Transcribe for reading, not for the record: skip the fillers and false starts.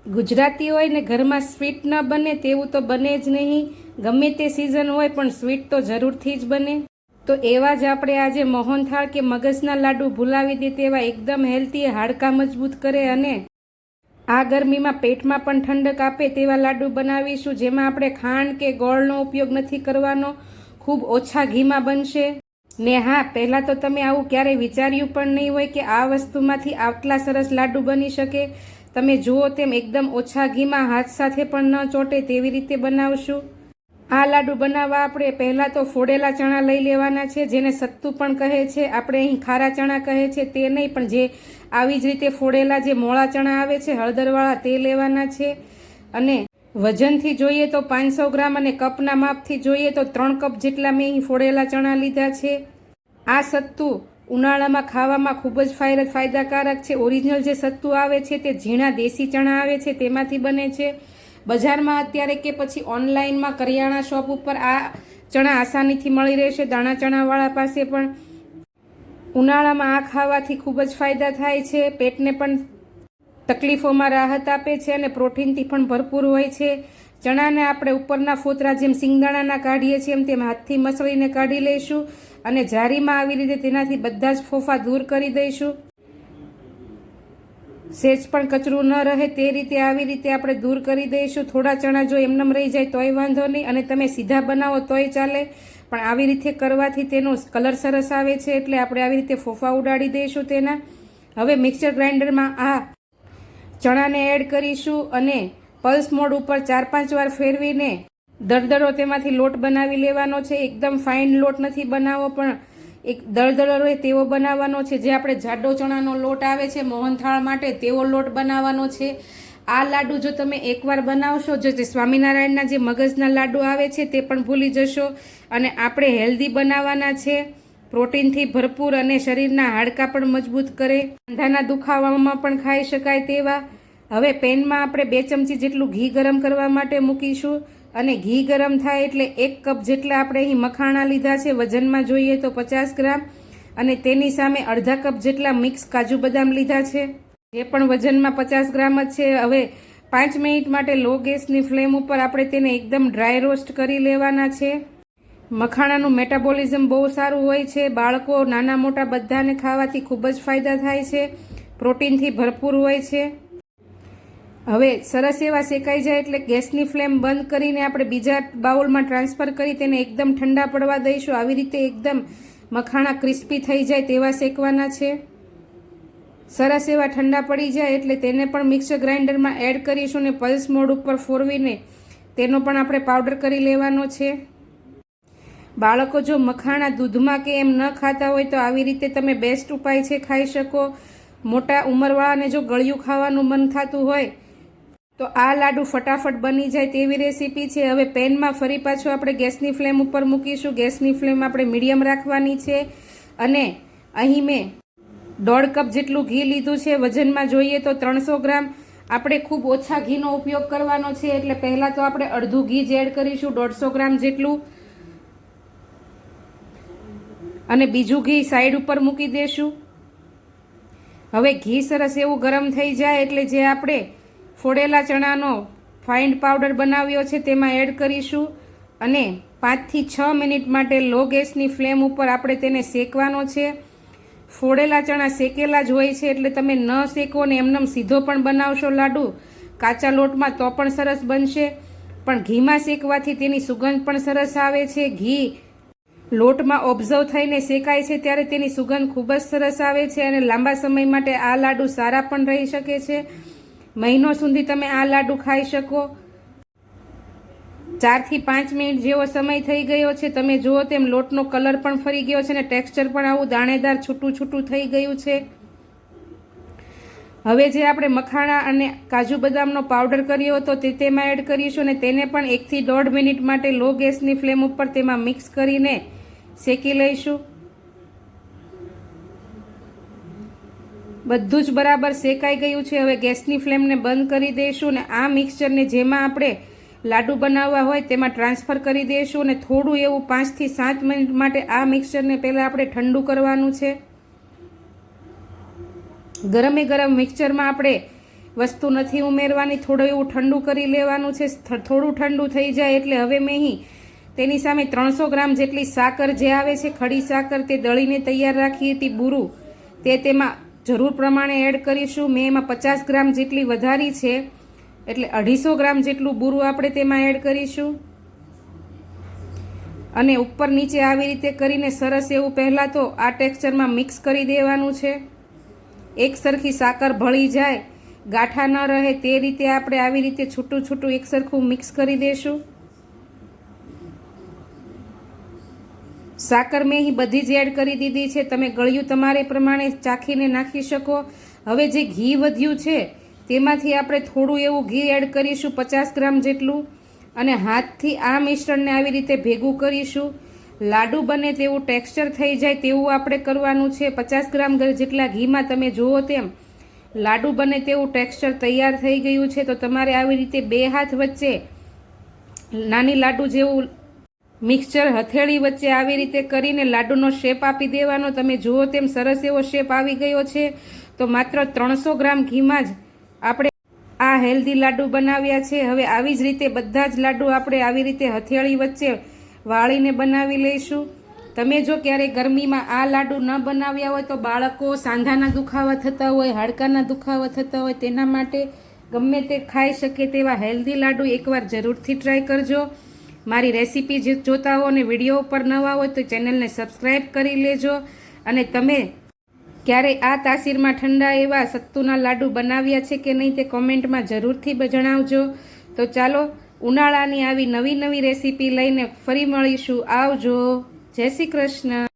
ગુજરાતી હોય ને ઘરમાં સ્વીટ ન બને તેવું તો બને જ નહીં. ગમે તે સિઝન હોય પણ સ્વીટ તો જરૂરથી જ બને. તો એવા જ આપણે આજે મોહનથાળ કે મગજના લાડુ ભૂલાવી દે તેવા એકદમ હેલ્ધી, હાડકાં મજબૂત કરે અને આ ગરમીમાં પેટમાં પણ ઠંડક આપે તેવા લાડુ બનાવીશું, જેમાં આપણે ખાંડ કે ગોળનો ઉપયોગ નથી કરવાનો. ખૂબ ઓછા ઘીમાં બનશે. ને હા, પહેલાં તો તમે આવું ક્યારેય વિચાર્યું પણ નહીં હોય કે આ વસ્તુમાંથી આટલા સરસ લાડુ બની શકે. તમે જુઓ તેમ એકદમ ઓછા ઘીમાં હાથ સાથે પણ ન ચોંટે તેવી રીતે બનાવશું. આ લાડુ બનાવવા આપણે પહેલાં તો ફોડેલા ચણા લઈ લેવાના છે, જેને સત્તુ પણ કહે છે. આપણે અહીં ખારા ચણા કહે છે તે નહીં, પણ જે આવી જ રીતે ફોડેલા જે મોળા ચણા આવે છે હળદરવાળા તે લેવાના છે. અને વજનથી જોઈએ તો 500 ગ્રામ અને કપના માપથી જોઈએ તો 3 કપ જેટલા મેં અહીં ફોડેલા ચણા લીધા છે. આ સત્તુ ઉનાળામાં ખાવામાં ખૂબ જ ફાયદાકારક છે. ઓરિજિનલ જે સત્તુ આવે છે તે ઝીણા દેશી ચણા આવે છે તેમાંથી બને છે. બજારમાં અત્યારે કે પછી ઓનલાઈનમાં કરિયાણા શોપ ઉપર આ ચણા આસાનીથી મળી રહેશે, દાણા ચણાવાળા પાસે પણ. ઉનાળામાં આ ખાવાથી ખૂબ જ ફાયદા થાય છે. પેટને પણ તકલીફોમાં રાહત આપે છે અને પ્રોટીનથી પણ ભરપૂર હોય છે. ચણાને આપણે ઉપરના ફોતરા જેમ સિંગદાણાના કાઢીએ છીએ એમ તેમ હાથથી મસળીને કાઢી લઈશું અને જારીમાં આવી રીતે તેનાથી બધા જ ફોફા દૂર કરી દઈશું. સેજ પણ કચરું ન રહે તે રીતે આવી રીતે આપણે દૂર કરી દઈશું. થોડા ચણા જો એમનેમ રહી જાય તોય વાંધો નહીં, અને તમે સીધા બનાવો તોય ચાલે, પણ આવી રીતે કરવાથી તેનો કલર સરસ આવે છે, એટલે આપણે આવી રીતે ફોફા ઉડાડી દઈશું તેના. હવે મિક્સર ગ્રાઇન્ડરમાં આ ચણાને એડ કરીશું અને પલ્સ મોડ ઉપર 4-5 વાર ફેરવીને દળદળો તેમાંથી લોટ બનાવી લેવાનો છે. એકદમ ફાઇન લોટ નથી બનાવવો, પણ એક દળદળો રહે તેવો બનાવવાનો છે. જે આપણે જાડો ચણાનો લોટ આવે છે મોહનથાળ માટે તેવો લોટ બનાવવાનો છે. આ લાડુ જો તમે એકવાર બનાવશો, જો જે સ્વામિનારાયણના જે મગજના લાડુ આવે છે તે પણ ભૂલી જશો. અને આપણે હેલ્ધી બનાવવાના છે, પ્રોટીનથી ભરપૂર અને શરીરના હાડકાં પણ મજબૂત કરે, સાંધાના દુખાવામાં પણ ખાઈ શકાય તેવા. હવે પેનમાં આપણે 2 ચમચી જેટલું ઘી ગરમ કરવા માટે મૂકીશું અને ઘી ગરમ થાય એટલે 1 કપ જેટલા આપણે અહીં મખાણા લીધા છે, વજનમાં જોઈએ તો 50 ગ્રામ, અને તેની સામે અડધા કપ જેટલા મિક્સ કાજુ બદામ લીધા છે, જે પણ વજનમાં 50 ગ્રામ જ છે. હવે 5 મિનિટ માટે લો ગેસની ફ્લેમ ઉપર આપણે તેને એકદમ ડ્રાય રોસ્ટ કરી લેવાના છે. મખાણાનું મેટાબોલિઝમ બહુ સારું હોય છે. બાળકો નાના મોટા બધાને ખાવાથી ખૂબ જ ફાયદા થાય છે. પ્રોટીનથી ભરપૂર હોય છે. હવે સરસ એવા શેકાઈ જાય એટલે ગેસની ફ્લેમ બંધ કરીને આપણે બીજા બાઉલમાં ટ્રાન્સફર કરી તેને એકદમ ઠંડા પડવા દઈશું. આવી રીતે એકદમ મખાણા ક્રિસ્પી થઈ જાય તેવા શેકવાના છે. સરસ એવા ઠંડા પડી જાય એટલે તેને પણ મિક્સર ગ્રાઇન્ડરમાં એડ કરીશું ને પલ્સ મોડ ઉપર ફોરવીને તેનો પણ આપણે પાવડર કરી લેવાનો છે. બાળકો જો મખાણા દૂધમાં કે એમ ન ખાતા હોય તો આવી રીતે તમે બેસ્ટ ઉપાય છે, ખાઈ શકો. મોટા ઉંમરવાળાને જો ગળ્યું ખાવાનું મન થતું હોય તો આ લાડુ ફટાફટ બની જાય તેવી રેસીપી છે. હવે પેનમાં ફરી પાછું આપણે ગેસની ફ્લેમ ઉપર મૂકીશું. ગેસની ફ્લેમ આપણે મીડિયમ રાખવાની છે અને અહીં મેં 1.5 કપ જેટલું ઘી લીધું છે. વજનમાં જોઈએ તો 300 ગ્રામ. આપણે ખૂબ ઓછા ઘીનો ઉપયોગ કરવાનો છે, એટલે પહેલાં તો આપણે અડધું ઘી જ એડ કરીશું, 150 ગ્રામ જેટલું, અને બીજું ઘી સાઈડ ઉપર મૂકી દેશું. હવે ઘી સરસ એવું ગરમ થઈ જાય એટલે જે આપણે ફોડેલા ચણાનો ફાઇન પાવડર બનાવ્યો છે તેમાં એડ કરીશું અને 5 થી 6 મિનિટ માટે લો ગેસની ફ્લેમ ઉપર આપણે તેને શેકવાનો છે. ફોડેલા ચણા શેકેલા જ હોય છે, એટલે તમે ન શેકો ને એમનેમ સીધો પણ બનાવશો લાડુ કાચા લોટમાં તો પણ સરસ બનશે, પણ ઘીમાં શેકવાથી તેની સુગંધ પણ સરસ આવે છે. ઘી લોટમાં ઓબ્ઝર્વ થઈને શેકાય છે ત્યારે તેની સુગંધ ખૂબ જ સરસ આવે છે અને લાંબા સમય માટે આ લાડુ સારા પણ રહી શકે છે. મહિનો સુધી તમે આ લાડુ ખાઈ શકો. 4 થી 5 મિનિટ જેવો સમય થઈ ગયો છે. તમે જુઓ તેમ લોટનો કલર પણ ફરી ગયો છે અને ટેક્સચર પણ આવું દાણેદાર છૂટું છૂટું થઈ ગયું છે. હવે જે આપણે મખાણા અને કાજુ બદામનો પાવડર કર્યો હતો તે તેમાં એડ કરીશું અને તેને પણ 1 થી 1.5 મિનિટ માટે લો ગેસની ફ્લેમ ઉપર તેમાં મિક્સ કરીને શેકી લઈશું. બધું જ બરાબર શેકાઈ ગયું છે. હવે ગેસની ફ્લેમને બંધ કરી દઈશું અને આ મિક્સચરને જેમાં આપણે લાડુ બનાવવા હોય તેમાં ટ્રાન્સફર કરી દઈશું અને થોડું એવું 5 થી 7 મિનિટ માટે આ મિક્સચરને પહેલાં આપણે ઠંડુ કરવાનું છે. ગરમે ગરમ મિક્સચરમાં આપણે વસ્તુ નથી ઉમેરવાની. થોડું એવું ઠંડુ કરી લેવાનું છે. થોડું ઠંડુ થઈ જાય એટલે હવે મેં અહીં તેની સામે 300 ગ્રામ જેટલી સાકર જે આવે છે, ખડી સાકર, તે દળીને તૈયાર રાખી હતી બુરું, તે તેમાં જરૂર પ્રમાણે એડ કરીશું. મેં એમાં 50 ગ્રામ જેટલી વધારી છે, એટલે 250 ગ્રામ જેટલું બુરું આપણે તેમાં એડ કરીશું. અને ઉપર નીચે આવી રીતે કરીને સરસ એવું પહેલાં તો આ ટેક્સચરમાં મિક્સ કરી દેવાનું છે. એક સરખી સાકર ભળી જાય, ગાંઠા ન રહે તે રીતે આપણે આવી રીતે છૂટું છૂટું એક સરખું મિક્સ કરી દઈશું. સાકર મેં અહીં બધી જ એડ કરી દીધી છે. તમે ગળ્યું તમારે પ્રમાણે ચાખીને નાખી શકો. હવે જે ઘી વધ્યું છે તેમાંથી આપણે થોડું એવું ઘી એડ કરીશું, 50 ગ્રામ જેટલું, અને હાથથી આ મિશ્રણને આવી રીતે ભેગું કરીશું. લાડુ બને તેવું ટેક્સચર થઈ જાય તેવું આપણે કરવાનું છે. 50 ગ્રામ જેટલા ઘીમાં તમે જુઓ તેમ લાડુ બને તેવું ટેક્સચર તૈયાર થઈ ગયું છે. તો તમારે આવી રીતે બે હાથ વચ્ચે નાની લાડુ જેવું મિક્સચર હથેળી વચ્ચે આવી રીતે કરીને લાડુનો શેપ આપી દેવાનો. તમે જુઓ તેમ સરસ એવો શેપ આવી ગયો છે. તો માત્ર 300 ગ્રામ ઘીમાં જ આપણે આ હેલ્ધી લાડુ બનાવ્યા છે. હવે આવી જ રીતે બધા જ લાડુ આપણે આવી રીતે હથેળી વચ્ચે વાળીને બનાવી લઈશું. તમે જો ક્યારેય ગરમીમાં આ લાડુ ન બનાવ્યા હોય તો બાળકો સાંધાના દુખાવા થતા હોય, હાડકાના દુખાવા થતા હોય, તેના માટે ગમે તે ખાઈ શકે તેવા હેલ્ધી લાડુ એકવાર જરૂરથી ટ્રાય કરજો. મારી રેસીપી જે જોતા હો અને વિડીયો ઉપર નવા હોય તો ચેનલને સબસ્ક્રાઈબ કરી લેજો. અને તમે ક્યારેય આ તાસીરમાં ઠંડા એવા સત્તુના લાડુ બનાવ્યા છે કે નહીં તે કોમેન્ટમાં જરૂરથી જણાવજો. તો ચાલો ઉનાળાની આવી નવી નવી રેસીપી લઈને ફરી મળીશું. આવજો. જય શ્રી કૃષ્ણ.